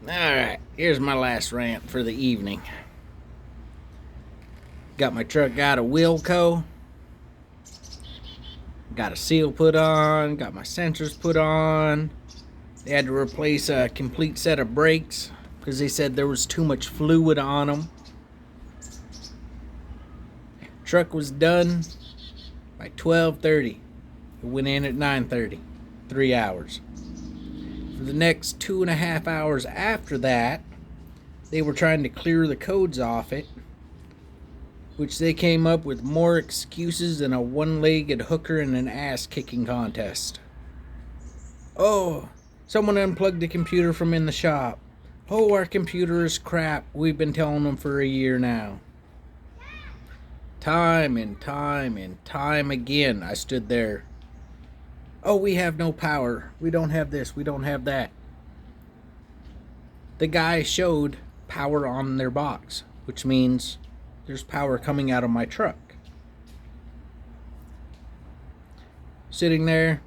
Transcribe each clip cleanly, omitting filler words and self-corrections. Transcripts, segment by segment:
Alright, here's my last rant for the evening. Got my truck out of Wilco. Got a seal put on. Got my sensors put on. They had to replace a complete set of brakes because they said there was too much fluid on them. Truck was done by 12:30. It went in at 9:30. 3 hours. For the next 2.5 hours after that, they were trying to clear the codes off it, which they came up with more excuses than a one-legged hooker in an ass-kicking contest. Oh, someone unplugged the computer from in the shop. Oh, our computer is crap. We've been telling them for a year now. Time and time again, I stood there. Oh, we have no power. We don't have this. We don't have that. The guy showed power on their box, which means there's power coming out of my truck. Sitting there,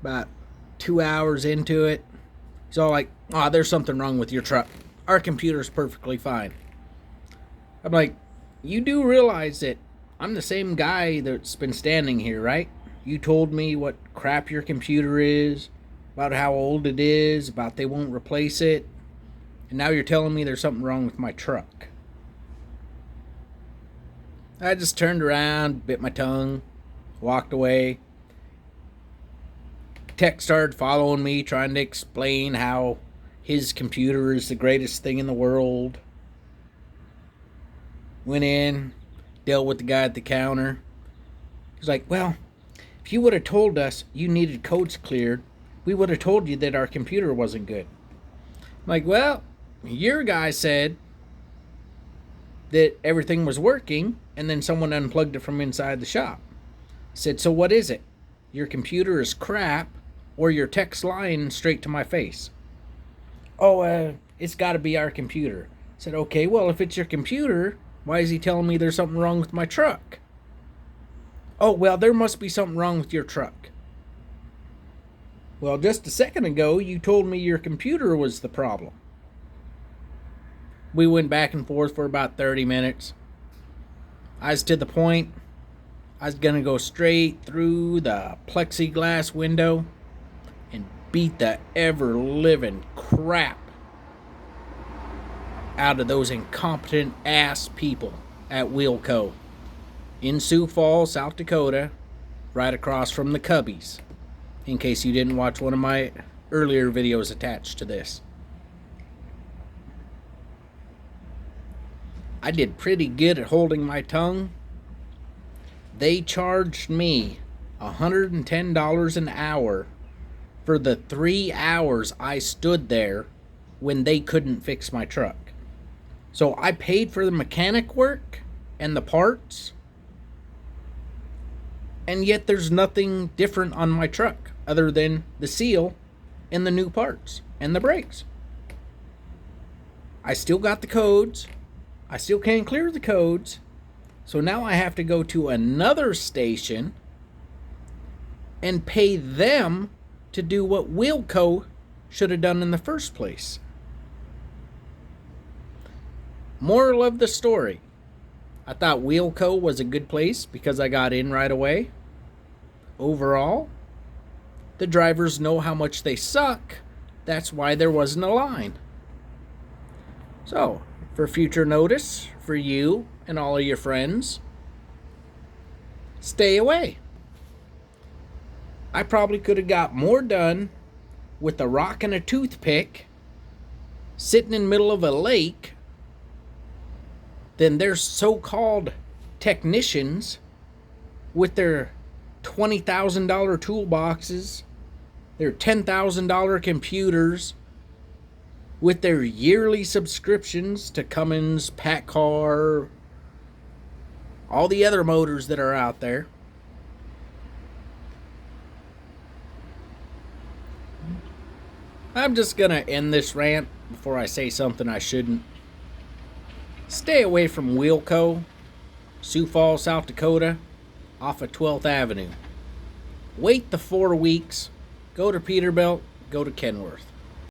about 2 hours into it, he's all like, "Oh, there's something wrong with your truck. Our computer's perfectly fine." I'm like, you do realize that I'm the same guy that's been standing here, right? You told me what crap your computer is, about how old it is, about they won't replace it, and now you're telling me there's something wrong with my truck. I just turned around, bit my tongue, walked away. Tech started following me, trying to explain how his computer is the greatest thing in the world. Went in, dealt with the guy at the counter. He's like, "Well, if you would have told us you needed codes cleared, we would have told you that our computer wasn't good." I'm like, "Well, your guy said that everything was working, and then someone unplugged it from inside the shop." I said, "So what is it? Your computer is crap, or your tech's lying straight to my face?" "Oh, it's got to be our computer." I said, "Okay, well, if it's your computer, why is he telling me there's something wrong with my truck?" "Oh, well, there must be something wrong with your truck." "Well, just a second ago, you told me your computer was the problem." We went back and forth for about 30 minutes. I was to the point. I was going to go straight through the plexiglass window and beat the ever-living crap out of those incompetent ass people at Wilco in Sioux Falls, South Dakota, right across from the Cubbies, in case you didn't watch one of my earlier videos attached to this. I did pretty good at holding my tongue. They charged me $110 an hour for the 3 hours I stood there when they couldn't fix my truck. So I paid for the mechanic work and the parts, and yet there's nothing different on my truck other than the seal and the new parts and the brakes. I still got the codes. I still can't clear the codes. So now I have to go to another station and pay them to do what Wilco should have done in the first place. Moral of the story: I thought Wilco was a good place because I got in right away. Overall, the drivers know how much they suck. That's why there wasn't a line. So, for future notice, for you and all of your friends, stay away. I probably could have got more done with a rock and a toothpick sitting in the middle of a lake than their so-called technicians with their $20,000 toolboxes, their $10,000 computers, with their yearly subscriptions to Cummins, PACCAR, all the other motors that are out there. I'm just going to end this rant before I say something I shouldn't. Stay away from Wilco, Sioux Falls, South Dakota, off of 12th Avenue. Wait the 4 weeks. Go to Peterbilt. Go to Kenworth.